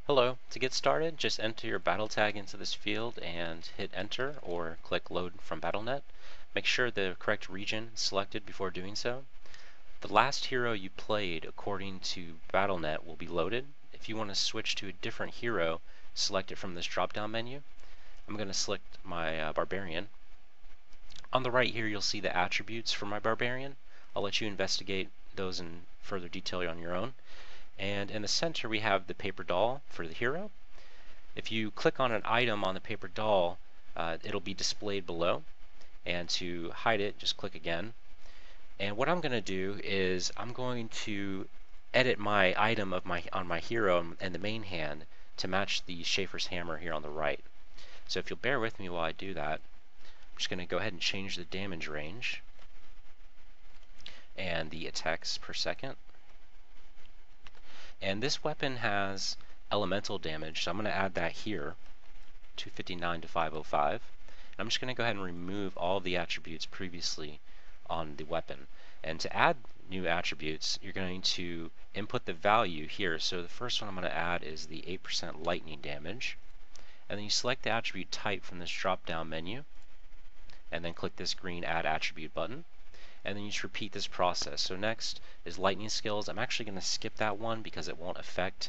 Hello. To get started, just enter your battle tag into this field and hit enter or click load from BattleNet. Make sure the correct region is selected before doing so. The last hero you played according to BattleNet will be loaded. If you want to switch to a different hero, select it from this drop-down menu. I'm going to select my Barbarian. On the right here you'll see the attributes for my Barbarian. I'll let you investigate those in further detail on your own. And in the center we have the paper doll for the hero. If you click on an item on the paper doll, it'll be displayed below. And to hide it, just click again. And what I'm going to do is I'm going to edit my item on my hero and the main hand to match the Schaefer's hammer here on the right. So if you'll bear with me while I do that, I'm just going to go ahead and change the damage range and the attacks per second. And this weapon has elemental damage, so I'm going to add that here, 259 to 505. And I'm just going to go ahead and remove all of the attributes previously on the weapon. And to add new attributes, you're going to input the value here. So the first one I'm going to add is the 8% lightning damage. And then you select the attribute type from this drop-down menu, and then click this green Add Attribute button. And then you just repeat this process. So next is lightning skills. I'm actually going to skip that one because it won't affect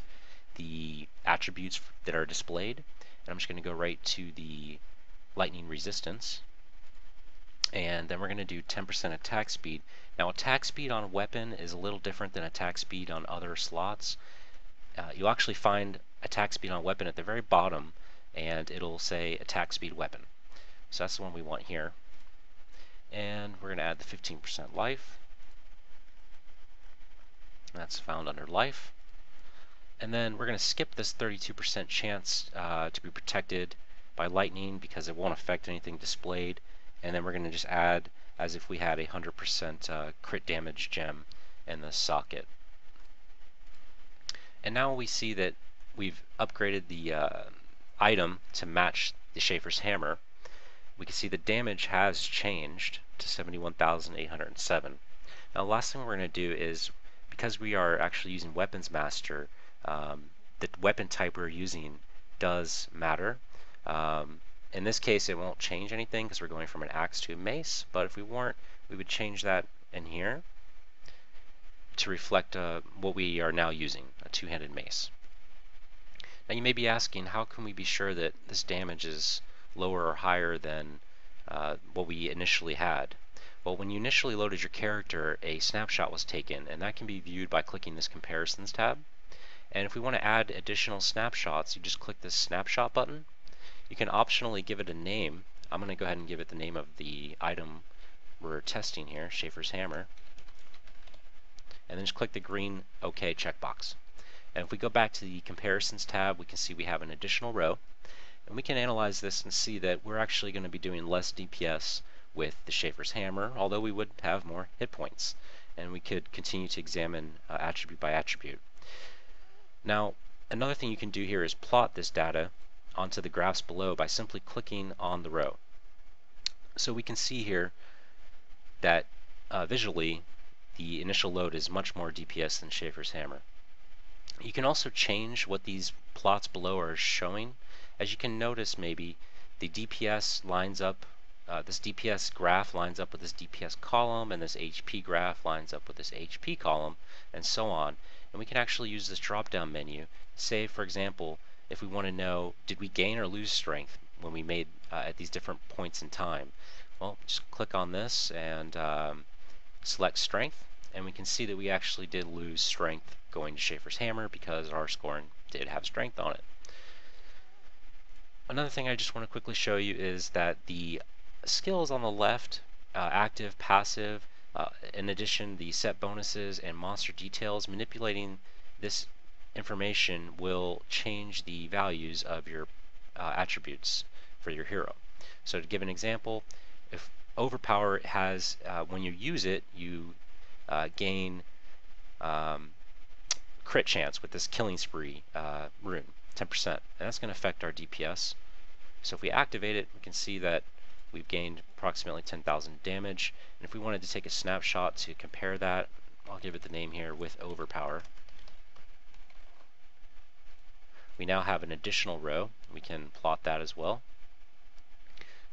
the attributes that are displayed. And I'm just going to go right to the lightning resistance. And then we're going to do 10% attack speed. Now attack speed on a weapon is a little different than attack speed on other slots. You'll actually find attack speed on a weapon at the very bottom, and it'll say attack speed weapon. So that's the one we want here. And we're going to add the 15% life. That's found under life. And then we're going to skip this 32% chance to be protected by lightning because it won't affect anything displayed. And then we're going to just add as if we had a 100% crit damage gem in the socket. And now we see that we've upgraded the item to match the Schaefer's hammer. We can see the damage has changed to 71,807. Now the last thing we're going to do is, because we are actually using Weapons Master, the weapon type we're using does matter. In this case it won't change anything because we're going from an axe to a mace, but if we weren't, we would change that in here to reflect what we are now using, a two-handed mace. Now you may be asking, how can we be sure that this damage is lower or higher than what we initially had? Well, when you initially loaded your character, a snapshot was taken, and that can be viewed by clicking this Comparisons tab. And if we want to add additional snapshots, you just click this Snapshot button. You can optionally give it a name. I'm going to go ahead and give it the name of the item we're testing here, Schaefer's hammer. And then just click the green OK checkbox. And if we go back to the Comparisons tab, we can see we have an additional row. And we can analyze this and see that we're actually going to be doing less DPS with the Schaefer's hammer, although we would have more hit points. And we could continue to examine attribute by attribute. Now, another thing you can do here is plot this data onto the graphs below by simply clicking on the row. So we can see here that visually the initial load is much more DPS than Schaefer's hammer. You can also change what these plots below are showing. As you can notice, maybe the DPS lines up, this DPS graph lines up with this DPS column, and this HP graph lines up with this HP column, and so on. And we can actually use this drop-down menu. Say, for example, if we want to know, did we gain or lose strength when we made at these different points in time? Well, just click on this and select strength, and we can see that we actually did lose strength going to Schaefer's hammer because our scoring did have strength on it. Another thing I just want to quickly show you is that the skills on the left, active, passive, in addition the set bonuses and monster details, manipulating this information will change the values of your attributes for your hero. So to give an example, if Overpower has, when you use it, you gain crit chance with this Killing Spree rune, 10%, and that's going to affect our DPS. So if we activate it, we can see that we've gained approximately 10,000 damage. And if we wanted to take a snapshot to compare that, I'll give it the name here with Overpower. we now have an additional row. We can plot that as well.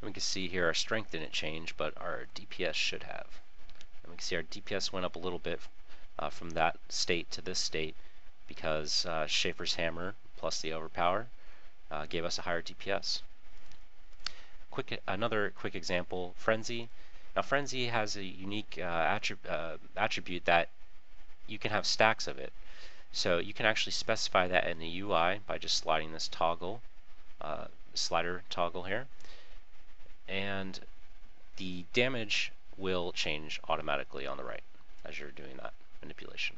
And we can see here our strength didn't change, but our DPS should have. And we can see our DPS went up a little bit from that state to this state because Schaefer's hammer plus the overpower gave us a higher DPS. Another quick example, Frenzy. Now Frenzy has a unique attribute that you can have stacks of it. So you can actually specify that in the UI by just sliding this toggle, slider toggle here, and the damage will change automatically on the right as you're doing that manipulation.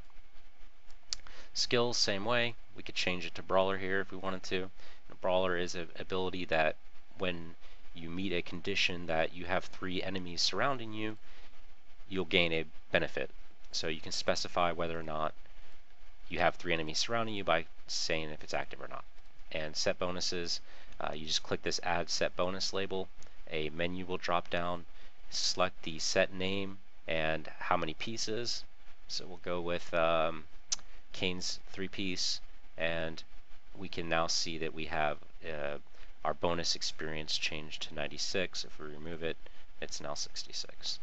Skills, same way. We could change it to Brawler here if we wanted to. And Brawler is an ability that when you meet a condition that you have 3 enemies surrounding you, you'll gain a benefit. So you can specify whether or not you have 3 enemies surrounding you by saying if it's active or not. And set bonuses, you just click this Add Set Bonus label. A menu will drop down, select the set name and how many pieces. So we'll go with Kane's 3-piece, and we can now see that we have our bonus experience changed to 96. If we remove it, it's now 66.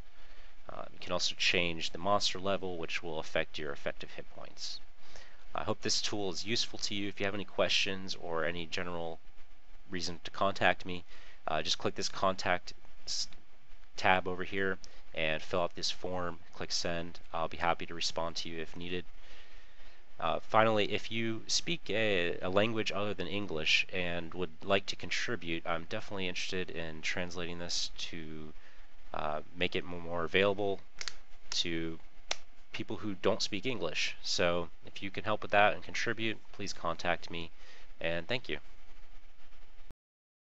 You can also change the monster level, which will affect your effective hit points. I hope this tool is useful to you. If you have any questions or any general reason to contact me, just click this contact tab over here and fill out this form, click send. I'll be happy to respond to you if needed. Finally, if you speak a language other than English and would like to contribute, I'm definitely interested in translating this to make it more available to people who don't speak English. So if you can help with that and contribute, please contact me, and thank you.